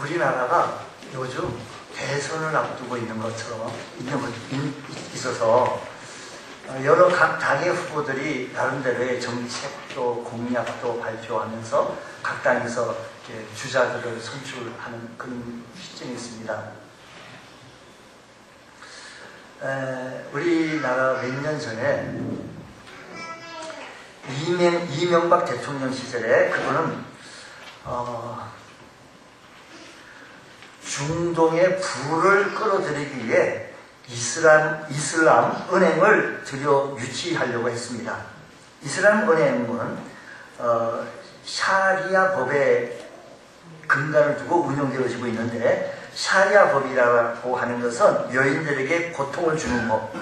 우리나라가 요즘 대선을 앞두고 있는 것처럼 있어서 여러 각 당의 후보들이 나름대로의 정책도 공약도 발표하면서 각 당에서 주자들을 선출하는 그런 시점이 있습니다. 우리나라 몇 년 전에 이명박 대통령 시절에 그분은 중동의 부를 끌어들이기 위해 이슬람 은행을 유치하려고 했습니다. 이슬람 은행은 샤리아 법에 근간을 두고 운영되어지고 있는데, 샤리아 법이라고 하는 것은 여인들에게 고통을 주는 법,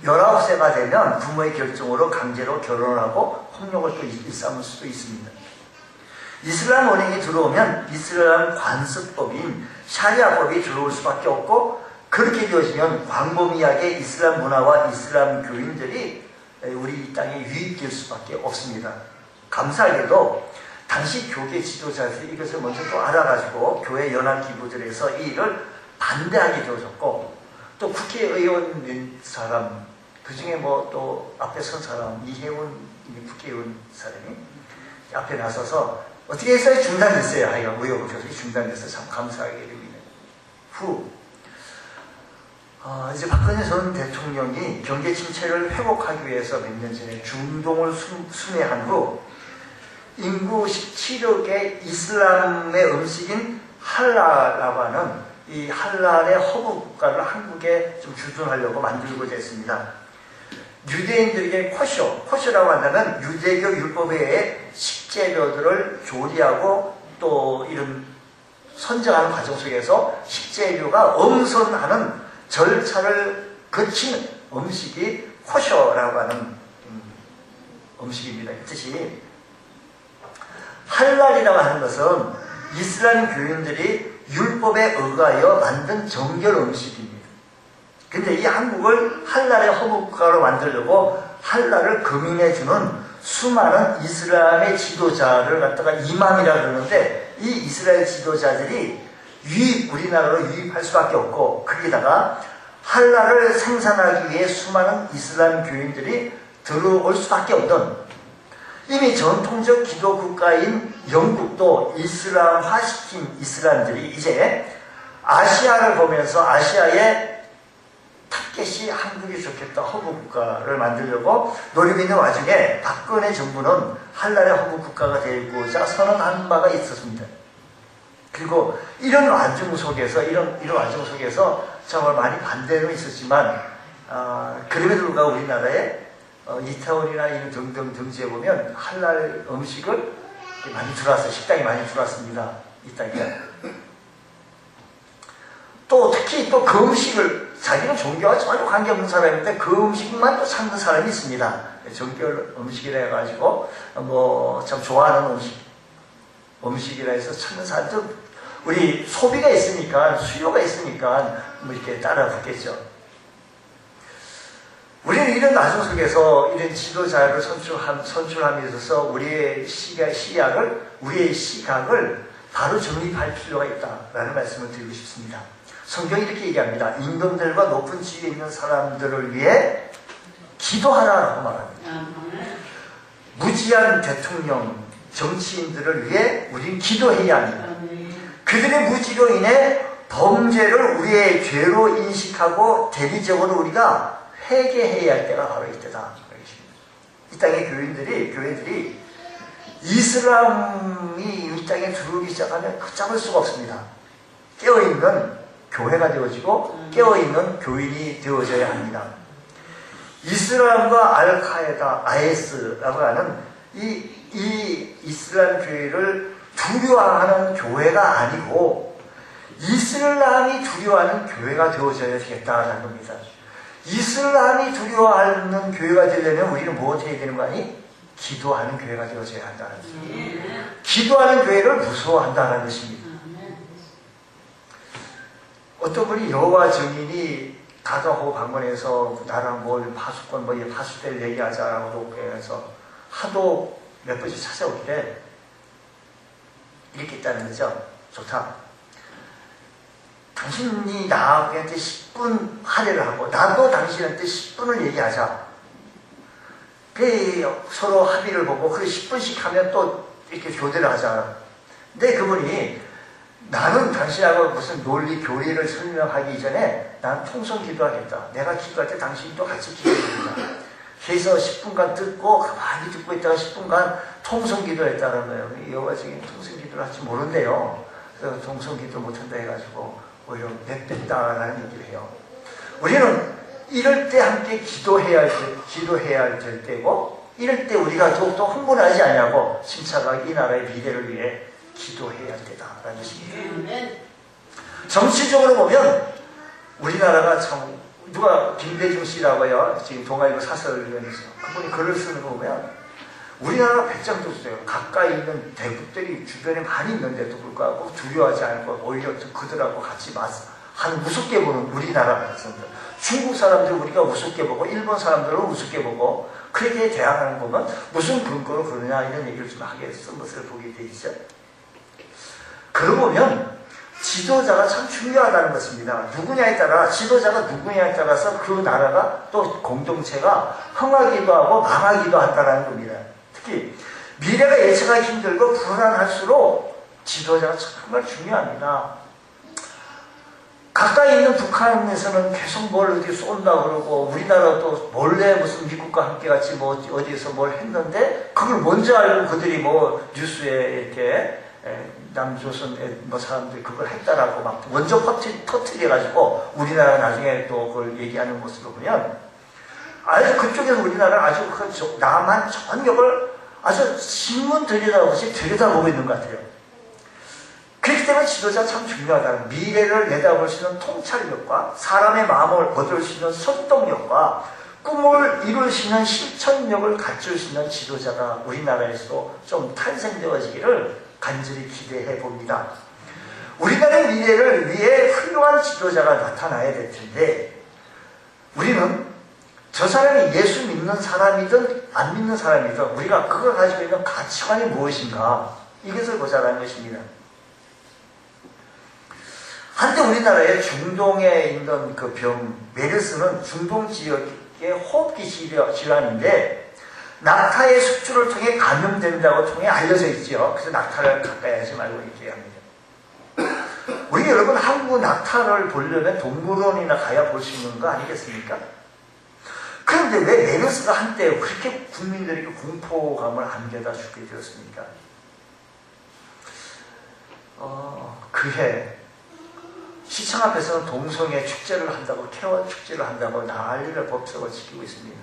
19세가 되면 부모의 결정으로 강제로 결혼하고 폭력을 또 일삼을 수도 있습니다. 이슬람 은행이 들어오면 이슬람 관습법인 샤리아법이 들어올 수밖에 없고, 그렇게 되어지면 광범위하게 이슬람 문화와 이슬람 교인들이 우리 땅에 유입될 수밖에 없습니다. 감사하게도 당시 교계 지도자들이 이것을 먼저 또 알아가지고 교회 연합기구들에서 이 일을 반대하게 되어졌고, 또 국회의원 된 사람, 그 중에 뭐 또 앞에 선 사람, 이혜원 국회의원 사람이 앞에 나서서 어떻게 해서 중단됐어요. 하여간 의혹을 계속 중단돼서 참 감사하게 되고 있는 후, 이제 박근혜 전 대통령이 경제 침체를 회복하기 위해서 몇 년 전에 중동을 순회한 후 인구 17억의 이슬람의 음식인 할랄이라고 하는 이 할랄의 허브 국가를 한국에 좀 주둔하려고 만들고자 했습니다. 유대인들에게 코쇼라고 한다면 유대교 율법에 의해 식재료들을 조리하고 또 이런 선정하는 과정 속에서 식재료가 엄선하는 절차를 거친 음식이 코쇼라고 하는 음식입니다. 이 뜻이 할랄이라고 하는 것은 이슬람 교인들이 율법에 의하여 만든 정결 음식입니다. 근데 이 한국을 할랄의 허브국가로 만들려고 할랄을 금인해주는 수많은 이슬람의 지도자를 갖다가 이맘이라 그러는데, 이 이스라엘 지도자들이 우리나라로 유입할 수밖에 없고, 거기다가 할랄을 생산하기 위해 수많은 이슬람 교인들이 들어올 수밖에 없는, 이미 전통적 기도 국가인 영국도 이슬람화시킨 이슬람들이 이제 아시아를 보면서 아시아의 타겟이 한국이 좋겠다, 허브 국가를 만들려고 노리고 있는 와중에 박근혜 정부는 할랄의 허브 국가가 되고자 선언한 바가 있었습니다. 그리고 이런 와중 속에서 정말 많이 반대는 있었지만, 그럼에도 불구하고 우리나라에 이태원이나 이런 등등 등지에 보면 할랄 음식을 많이 들어왔어요. 식당이 많이 들어왔습니다. 이 땅에. 또 특히 또 그 음식을, 자기는 종교와 전혀 관계없는 사람인데 그 음식만 또 찾는 사람이 있습니다. 정결 음식이라 해가지고 뭐 참 좋아하는 음식이라 해서 찾는 사람들, 우리 소비가 있으니까, 수요가 있으니까 뭐 이렇게 따라 붙겠죠. 우리는 이런 나중 속에서 이런 지도자를 선출함에 있어서 우리의 우리의 시각을 바로 정립할 필요가 있다라는 말씀을 드리고 싶습니다. 성경이 이렇게 얘기합니다. 임금들과 높은 지위에 있는 사람들을 위해 기도하라라고 말합니다. 무지한 대통령, 정치인들을 위해 우리는 기도해야 합니다. 그들의 무지로 인해 범죄를 우리의 죄로 인식하고 대리적으로 우리가 회개해야 할 때가 바로 이때다. 이 땅의 교회들이 이슬람이 이 땅에 들어오기 시작하면 걷잡을 수가 없습니다. 깨어있는 교회가 되어지고 깨어있는 교인이 되어져야 합니다. 이슬람과 알카에다, IS라고 하는 이 이슬람 교회를 두려워하는 교회가 아니고 이슬람이 두려워하는 교회가 되어져야 되겠다는 겁니다. 이슬람이 두려워하는 교회가 되려면 우리는 무엇 해야 되는 거 아니? 기도하는 교회가 되어져야 한다는 것입니다. 기도하는 교회를 무서워한다는 것입니다. 어떤 분이 여호와 증인이 가가호 방문해서 나랑 뭘 파수권 파수될 얘기하자라고 해서 하도 몇 번씩 찾아오길래 이렇게 있다는 거죠. 좋다. 당신이 나한테 10분 할애를 하고 나도 당신한테 10분을 얘기하자. 서로 합의를 보고 그 10분씩 하면 또 이렇게 교대를 하잖아. 근데 그분이 나는 당신하고 무슨 논리 교리를 설명하기 전에 난 통성 기도하겠다. 내가 기도할 때 당신도 같이 기도해준다. 그래서 10분간 듣고 가만히 듣고 있다가 10분간 통성 기도했다는 거예요. 여호와 증인 통성 기도를 할지 모른대요. 그래서 통성 기도 못한다 해가지고 오히려 냈다라는 얘기를 해요. 우리는 이럴 때 함께 기도해야 될 때고, 이럴 때 우리가 더욱더 흥분하지 않냐고 침착하게 이 나라의 미래를 위해 기도해야 할 때다라는 것입니다. 정치적으로 보면 우리나라가 참, 누가 김대중 씨라고요, 지금 동아일보 사설위원이죠. 그분이 글을 쓰는 거 보면 우리나라가 배짱도 없어요. 가까이 있는 대국들이 주변에 많이 있는데도 불구하고 두려워하지 않고 오히려 그들하고 같이 한 우습게 보는 우리나라 백성들. 중국 사람들 우리가 우습게 보고 일본 사람들은 우습게 보고 그렇게 대항하는 거 보면 무슨 근거로 그러냐 이런 얘기를 좀 하게 쓴 것을 보게 돼 있죠. 그러고 보면 지도자가 참 중요하다는 것입니다. 누구냐에 따라, 지도자가 누구냐에 따라서 그 나라가 또 공동체가 흥하기도 하고 망하기도 한다는 겁니다. 특히 미래가 예측하기 힘들고 불안할수록 지도자가 정말 중요합니다. 가까이 있는 북한에서는 계속 뭘 어디 쏜다 그러고 우리나라도 몰래 무슨 미국과 함께 같이 뭐 어디에서 뭘 했는데 그걸 먼저 알고 그들이 뭐 뉴스에 이렇게 남조선 뭐 사람들이 그걸 했다라고 막 먼저 터뜨려가지고 우리나라 나중에 또 그걸 얘기하는 모습을 보면 아주 그쪽에서 우리나라는 아주 그 남한 전역을 아주 신문 들여다보듯이 들여다보고 있는 것 같아요. 그렇기 때문에 지도자가 참 중요하다는, 미래를 내다볼 수 있는 통찰력과 사람의 마음을 얻을 수 있는 설득력과 꿈을 이룰 수 있는 실천력을 갖출 수 있는 지도자가 우리나라에서도 좀 탄생되어지기를 간절히 기대해 봅니다. 우리나라의 미래를 위해 훌륭한 지도자가 나타나야 될 텐데 우리는 저 사람이 예수 믿는 사람이든 안 믿는 사람이든 우리가 그걸 가지고 있는 가치관이 무엇인가, 이것을 보자라는 것입니다. 한때 우리나라에 중동에 있는 그 병, 메르스는 중동 지역의 호흡기 질환인데 낙타의 숙주를 통해 감염된다고 통해 알려져 있죠. 그래서 낙타를 가까이 하지 말고 이렇게 합니다. 우리 여러분 한국 낙타를 보려면 동물원이나 가야 볼 수 있는 거 아니겠습니까? 그런데 왜 메르스가 한때 그렇게 국민들에게 공포감을 안겨다 주게 되었습니까? 그해 시청 앞에서는 동성애 축제를 한다고, 케어 축제를 한다고 난리를 법석을 지키고 있습니다.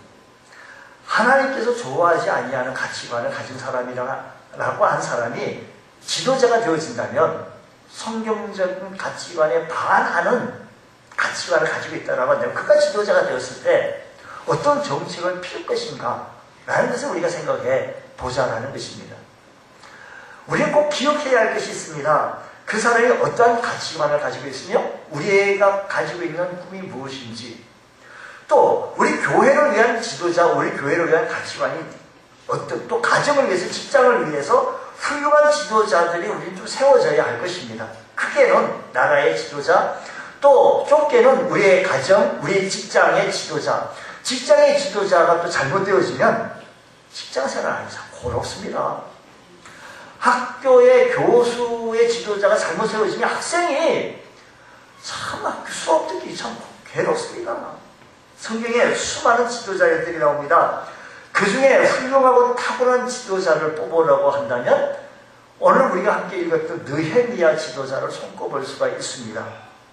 하나님께서 좋아하지 아니하는 가치관을 가진 사람이라고 한 사람이 지도자가 되어진다면 성경적인 가치관에 반하는 가치관을 가지고 있다라고 한다면 그가 지도자가 되었을 때 어떤 정책을 필 것인가 라는 것을 우리가 생각해 보자라는 것입니다. 우리는 꼭 기억해야 할 것이 있습니다. 그 사람이 어떠한 가치관을 가지고 있으며 우리가 가지고 있는 꿈이 무엇인지, 또 우리 교회를 위한 지도자, 우리 교회를 위한 가치관이 어떤, 또 가정을 위해서, 직장을 위해서 훌륭한 지도자들이 우리는 좀 세워져야 할 것입니다. 크게는 나라의 지도자, 또 좁게는 우리의 가정, 우리의 직장의 지도자. 직장의 지도자가 또 잘못되어지면 직장생활 참 고롭습니다. 학교의 교수의 지도자가 잘못 세워지면 학생이 참 수업 듣기 참 괴롭습니다. 성경에 수많은 지도자들이 나옵니다. 그 중에 훌륭하고 탁월한 지도자를 뽑으라고 한다면 오늘 우리가 함께 읽었던 느헤미야 지도자를 손꼽을 수가 있습니다.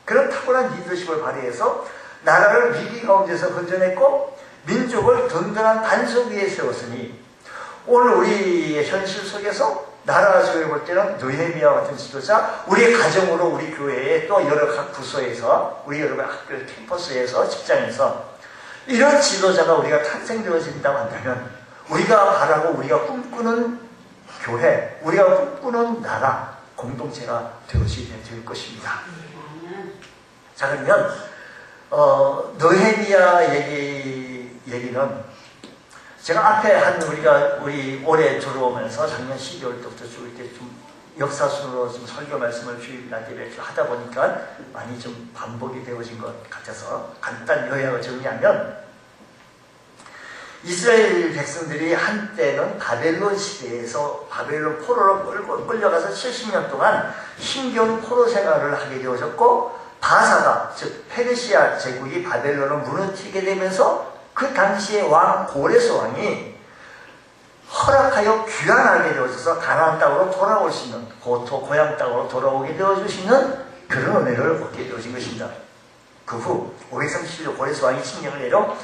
그런 탁월한 리더십을 발휘해서 나라를 위기 가운데서 건져냈고 민족을 든든한 반석 위에 세웠으니 오늘 우리의 현실 속에서 나라 속에 볼 때는 느헤미야 같은 지도자, 우리의 가정으로 우리 교회에 또 여러 각 부서에서 우리 여러 학교 캠퍼스에서 직장에서 이런 지도자가 우리가 탄생되어진다고 한다면 우리가 바라고 우리가 꿈꾸는 교회, 우리가 꿈꾸는 나라, 공동체가 되어지게 될 것입니다. 자, 그러면 느헤미야 얘기는 제가 앞에 우리 올해 들어오면서 작년 12월 때부터 쭉 이렇게 좀 역사순으로 좀 설교 말씀을 주일날에 하다 보니까 많이 좀 반복이 되어진 것 같아서 간단 요약을 정리하면, 이스라엘 백성들이 한때는 바벨론 시대에서 바벨론 포로로 끌려가서 70년 동안 힘겨운 포로 생활을 하게 되어졌고, 바사가 즉 페르시아 제국이 바벨론을 무너뜨리게 되면서 그 당시의 왕 고레스 왕이 허락하여 귀환하게 되어져서 가나안 땅으로 돌아올 수 있는, 고향 땅으로 돌아오게 되어줄 수 있는 그런 은혜를 얻게 되어진 것입니다. 그 후 537년 고레스 왕이 칙령을 내려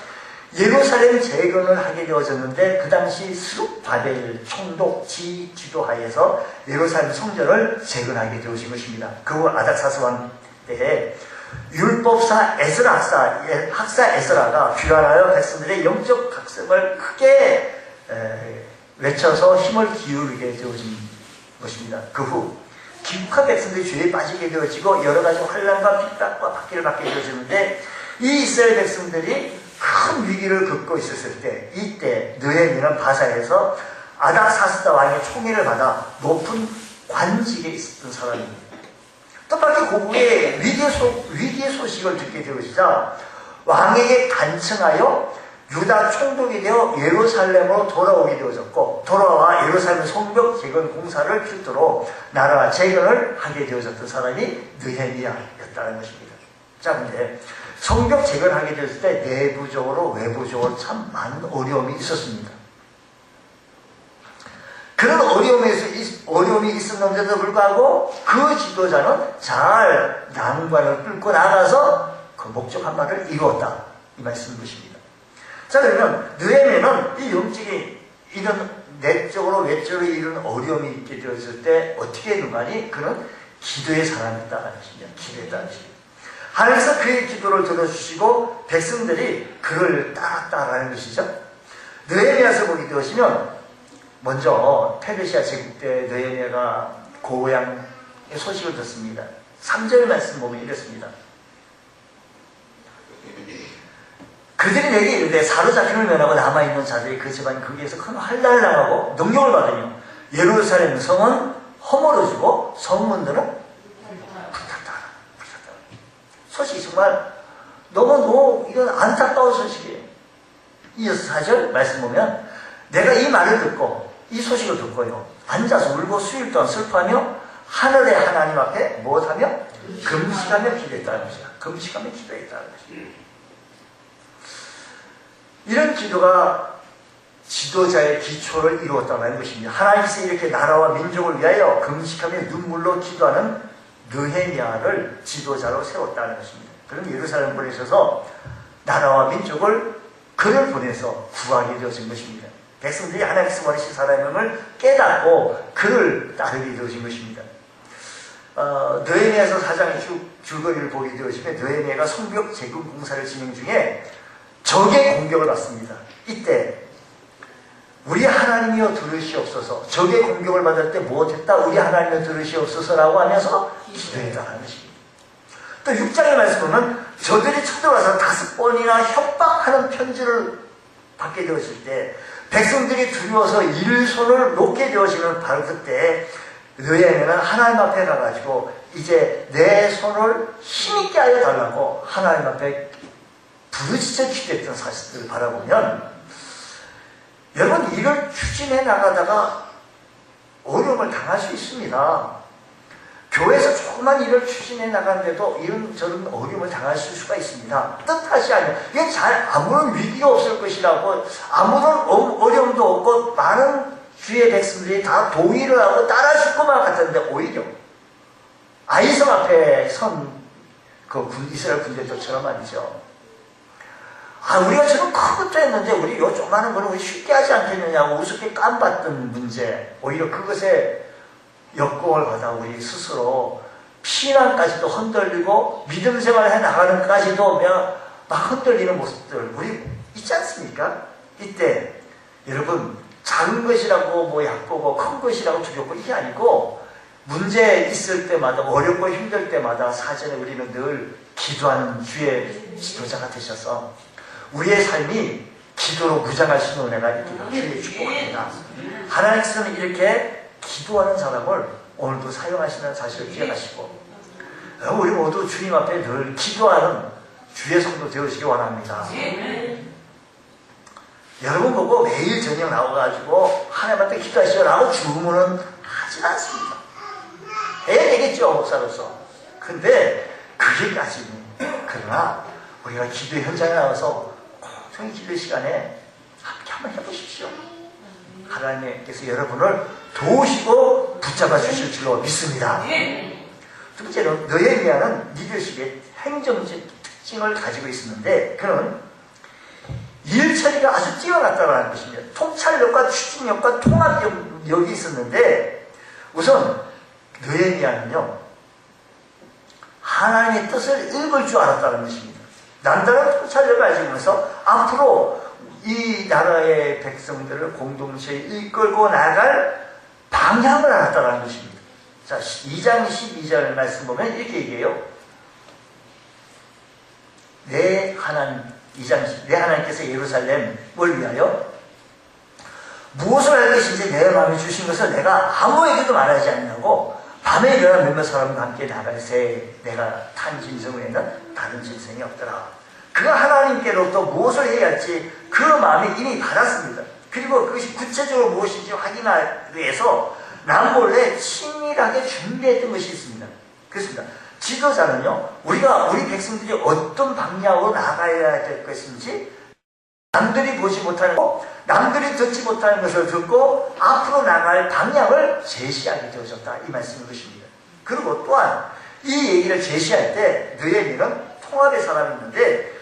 예루살렘 재건을 하게 되어졌는데, 그 당시 스룹바벨 총독 지도하에서 예루살렘 성전을 재건하게 되어진 것입니다. 그 후 아닥사스 왕 때에 율법사 학사 에스라가 귀환하여 백성들의 영적 각성을 크게 외쳐서 힘을 기울이게 되어진 것입니다. 그 후 기국한 백성들이 죄에 빠지게 되어지고 여러 가지 환난과 핍박과 박해를 받게 되어졌는데, 이 이스라엘 백성들이 큰 위기를 겪고 있었을 때, 이때 느헤미야는 바사에서 아닥사스다 왕의 총애를 받아 높은 관직에 있었던 사람입니다. 뜻밖의 고국의 위기의 소식을 듣게 되어지자 왕에게 간청하여 유다 총독이 되어 예루살렘으로 돌아오게 되어졌고, 돌아와 예루살렘 성벽 재건 공사를 필두로 나라 재건을 하게 되어졌던 사람이 느헤미야였다는 것입니다. 자, 근데 성벽 재건하게 되었을 때 내부적으로 외부적으로 참 많은 어려움이 있었습니다. 그런 어려움이 있었는데도 불구하고 그 지도자는 잘 난관을 뚫고 나가서 그 목적한 바를 이루었다, 이 말씀인 것입니다. 자, 그러면 느헤미야는 이 영적인 이런 내적으로 외적으로 이런 어려움이 있게 되었을 때 어떻게 했는가니, 그는 기도의 사람이었다는 것입니다. 기도했다는 것입니다. 하나님께서 그의 기도를 들어주시고 백성들이 그를 따랐다라는 것이죠. 느헤미야서 보게 되시면 먼저 페르시아 제국 때 느헤미야가 고향의 소식을 듣습니다. 3절 말씀 보면 이렇습니다. 그들이 내게 이르되 사로잡힘을 면하고 남아있는 자들이 그 집안이 거기에서 큰 환난을 당하고 능력을 받으며 예루살렘 성은 허물어지고 성문들은 불탔다. 소식이 정말 너무 이건 안타까운 소식이에요. 이어서 4절 말씀 보면, 내가 이 말을 듣고 이 소식을 듣고요 앉아서 울고 수일 동안 슬퍼하며 하늘의 하나님 앞에 무엇하며 금식하며 기도했다는 것이야. 금식하며 기도했다는 것이야. 이런 기도가 지도자의 기초를 이루었다는 것입니다. 하나님께서 이렇게 나라와 민족을 위하여 금식하며 눈물로 기도하는 느헤미야를 지도자로 세웠다는 것입니다. 그럼 예루살렘 보내셔서 나라와 민족을 그를 보내서 구하게 되어진 것입니다. 백성들이 하나님께서 원하신 사람임을 깨닫고 그를 따르게 되어진 것입니다. 느헤미야서 4장의 줄거리를 보게 되어지면, 느헤미야가 성벽 재건 공사를 진행 중에 적의 공격을 받습니다. 이때 우리 하나님이여 들으시옵소서, 적의 공격을 받을 때 무엇했다? 우리 하나님이여 들으시옵소서라고 하면서 기도했다는 것입니다. 또 6장의 말씀은 저들이 쳐들어와서 5번이나 협박하는 편지를 받게 되었을 때 백성들이 두려워서 일손을 놓게 되어지는 바로 그때 느헤미야는 하나님 앞에 가가지고 이제 내 손을 힘있게 하여 달라고 하나님 앞에 부르짖어 기도했던 사실들을 바라보면, 여러분 이걸 추진해 나가다가 어려움을 당할 수 있습니다. 교회에서 조그만 일을 추진해 나가는데도 이런 저런 어려움을 당할 수가 있습니다. 뜻하지 않으면 이게 아무런 위기가 없을 것이라고, 아무런 어려움도 없고 많은 주의 백성들이 다 동의를 하고 따라줄 것만 같았는데, 오히려 아이성 앞에 선 그 이스라엘 군대들처럼 말이죠. 우리가 지금 큰 것도 했는데 우리 요 조그마한 거는 우리 쉽게 하지 않겠느냐고 우습게 깜봤던 문제, 오히려 그것에 역공을 받아 우리 스스로 피난까지도 흔들리고 믿음 생활을 해나가는까지도 막 흔들리는 모습들 우리 있지 않습니까? 이때 여러분 작은 것이라고 약보고 큰 것이라고 두렵고 이게 아니고, 문제 있을 때마다 어렵고 힘들 때마다 사전에 우리는 늘 기도하는 주의 지도자가 되셔서 우리의 삶이 기도로 무장하신 은혜가 있기를 주의 축복합니다. 하나님께서는 이렇게 기도하는 사람을 오늘도 사용하시는 사실을 기억하시고, 우리 모두 주님 앞에 늘 기도하는 주의 성도 되시기 원합니다. 여러분 보고 매일 저녁 나와가지고 하나님한테 기도하시오라고 주문은 하진 않습니다. 해야 되겠죠, 목사로서. 근데 그게까지는. 그러나 우리가 기도 현장에 나와서 공정히 기도 시간에 함께 한번 해보십시오. 하나님께서 여러분을 도우시고 붙잡아 주실 줄로 믿습니다. 두 번째로 느헤미야는 리더십의 행정적 특징을 가지고 있었는데, 그는 일처리가 아주 뛰어났다는 것입니다. 통찰력과 추진력과 통합력이 있었는데, 우선 느헤미야는요, 하나님의 뜻을 읽을 줄 알았다는 것입니다. 남다른 통찰력을 가지면서 앞으로 이 나라의 백성들을 공동체에 이끌고 나갈 방향을 알았다는 것입니다. 자, 2장 12절 말씀 보면 이렇게 얘기해요. 내 하나님께서 예루살렘을 위하여 무엇을 할 것인지 내 마음에 주신 것을 내가 아무에게도 말하지 않냐고, 밤에 일어나 몇몇 사람과 함께 나갈새 내가 탄 진성 외에는 다른 진성이 없더라. 그가 하나님께로부터 무엇을 해야 할지 그 마음에 이미 받았습니다. 그리고 그것이 구체적으로 무엇인지 확인하기 위해서 남몰래 치밀하게 준비했던 것이 있습니다. 그렇습니다. 지도자는요, 우리 백성들이 어떤 방향으로 나가야 될 것인지, 남들이 보지 못하는 거, 남들이 듣지 못하는 것을 듣고 앞으로 나갈 방향을 제시하게 되어졌다, 이 말씀인 것입니다. 그리고 또한 이 얘기를 제시할 때 느헤미야는 통합의 사람이었는데,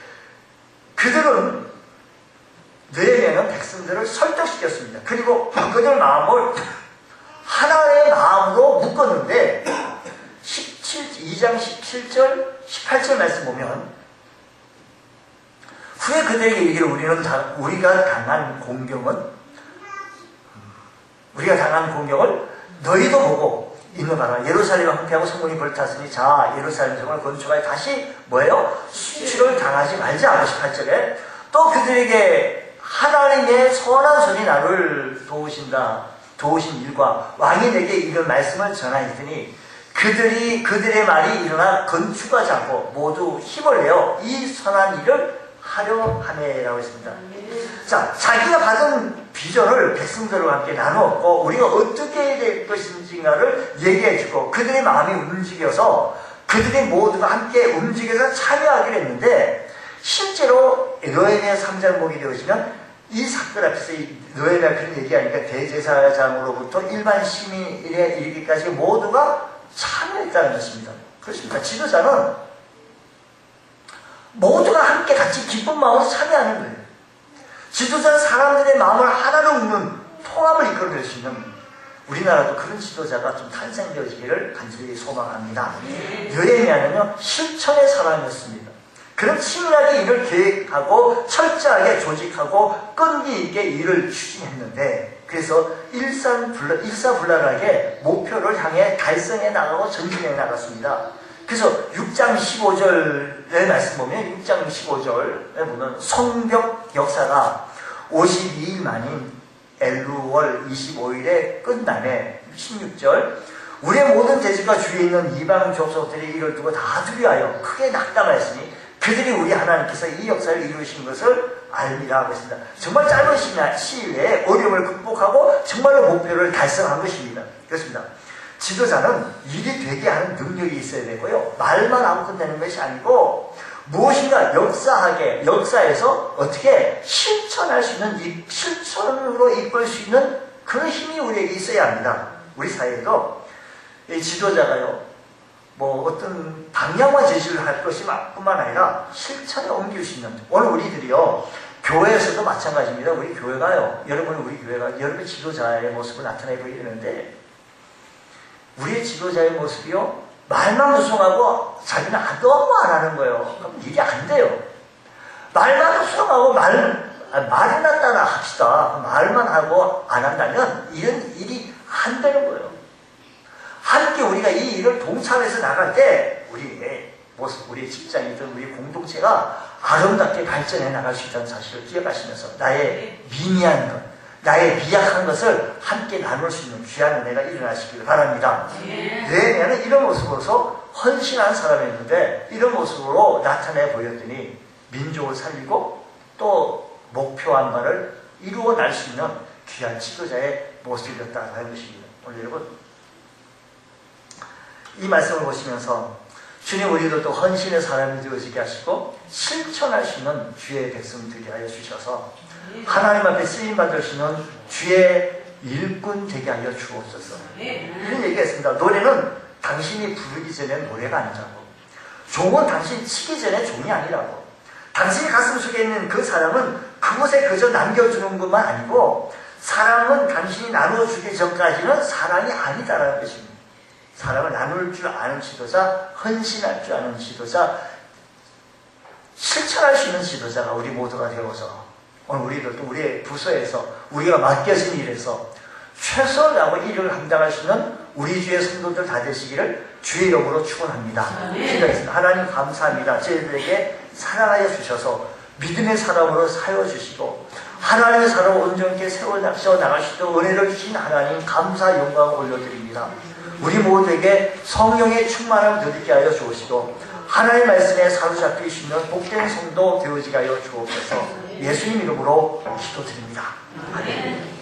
느헤미야는 백성들을 설득시켰습니다. 그리고 그들 마음을 하나의 마음으로 묶었는데, 2장 17절, 18절 말씀 보면, 후에 그들에게 이르기를 우리가 당한 공경을 너희도 보고 있노라. 예루살렘과 함께하고 성문이 불탔으니 자 예루살렘 성을 건축하여 다시 뭐예요? 수치를 당하지 말자. 18절에 또 그들에게 하나님의 선한 손이 나를 도우신 일과 왕이 내게 이런 말씀을 전하였더니 그들의 말이 일어나 건축하지 않고 모두 힘을 내어 이 선한 일을 하려 하네라고 했습니다. 자, 자기가 받은 비전을 백성들과 함께 나누었고, 우리가 어떻게 해야 될 것인지를 얘기해주고, 그들의 마음이 움직여서 그들이 모두가 함께 움직여서 참여하기로 했는데, 실제로 느헤미야 3장 보게 되시면 이 사건 앞에서 느헤미야가 그런 얘기하니까 대제사장으로부터 일반 시민에 이르기까지 모두가 참여했다는 것입니다. 그렇습니다. 지도자는 모두가 함께 같이 기쁜 마음으로 참여하는 거예요. 지도자는 사람들의 마음을 하나로 묶는 통합을 이끌어낼 수 있는, 우리나라도 그런 지도자가 좀 탄생되어지기를 간절히 소망합니다. 느헤미야는요, 실천의 사람이었습니다. 그런 치밀하게 일을 계획하고 철저하게 조직하고 끈기 있게 일을 추진했는데, 그래서 일사불란하게 목표를 향해 달성해 나가고 전진해 나갔습니다. 그래서 6장 15절의 말씀 보면, 6장 15절에 보면 성벽 역사가 52일 만인 엘루월 25일에 끝나네. 16절 우리의 모든 대지가 주위에 있는 이방 족속들이 이를 두고 다 두려워하여 크게 낙담하였으니 그들이 우리 하나님께서 이 역사를 이루신 것을 알리라 하고 있습니다. 정말 짧은 시일에 어려움을 극복하고 정말로 목표를 달성한 것입니다. 그렇습니다. 지도자는 일이 되게 하는 능력이 있어야 되고요. 말만 하고 끝내는 것이 아니고 무엇인가 역사에서 어떻게 실천할 수 있는, 실천으로 이끌 수 있는 그런 힘이 우리에게 있어야 합니다. 우리 사회에도 이 지도자가요, 어떤 방향만 제시를 할 것뿐만 아니라 실천에 옮길 수 있는, 오늘 우리들이요, 교회에서도 마찬가지입니다. 우리 교회가 여러분 지도자의 모습을 나타내 보이는데, 우리의 지도자의 모습이요, 말만 무성하고 자기는 너무 안 하는 거예요. 그럼 일이 안 돼요. 말만 무성하고 말이나 따라 합시다. 말만 하고 안 한다면 이런 일이 안 되는 거예요. 함께 우리가 이 일을 동참해서 나갈 때 우리의 모습, 우리의 직장이든 우리 공동체가 아름답게 발전해 나갈 수 있다는 사실을 기억하시면서 나의 미미한 것, 나의 미약한 것을 함께 나눌 수 있는 귀한 은혜가 일어나시길 바랍니다. 느헤미야는 이런 모습으로서 헌신한 사람이었는데 이런 모습으로 나타내 보였더니 민족을 살리고 또 목표한 바를 이루어 날 수 있는 귀한 지도자의 모습이었다는 것입니다. 오늘 여러분 이 말씀을 보시면서 주님 우리들도 헌신의 사람이 되어지게 하시고 실천할 수 있는 주의 백성 되게 하여 주셔서 하나님 앞에 쓰임받을 수 있는 주의 일꾼 되게 하여 주옵소서. 이런 얘기했습니다. 노래는 당신이 부르기 전에 노래가 아니라고. 종은 당신 치기 전에 종이 아니라고. 당신이 가슴 속에 있는 그 사람은 그곳에 그저 남겨주는 것만 아니고 사랑은 당신이 나눠주기 전까지는 사랑이 아니다라는 것입니다. 사랑을 나눌 줄 아는 지도자, 헌신할 줄 아는 지도자, 실천할 수 있는 지도자가 우리 모두가 되어서 오늘 우리들도 우리의 부서에서 우리가 맡겨진 일에서 최선을 다하고 일을 감당할 수 있는 우리 주의 성도들 다 되시기를 주의 이름으로 축원합니다. 기도하겠습니다. 하나님 감사합니다. 저희들에게 사랑하여 주셔서 믿음의 사람으로 사여주시고 하나님의 사람을 온전히 세워나갈 수 있도록 은혜를 주신 하나님 감사 영광을 올려드립니다. 우리 모두에게 성령의 충만함을 누리게 하여 주옵시고 하나님의 말씀에 사로잡히시는 복된 성도 되어지게 하여 주옵소서. 예수님 이름으로 기도드립니다. 아멘.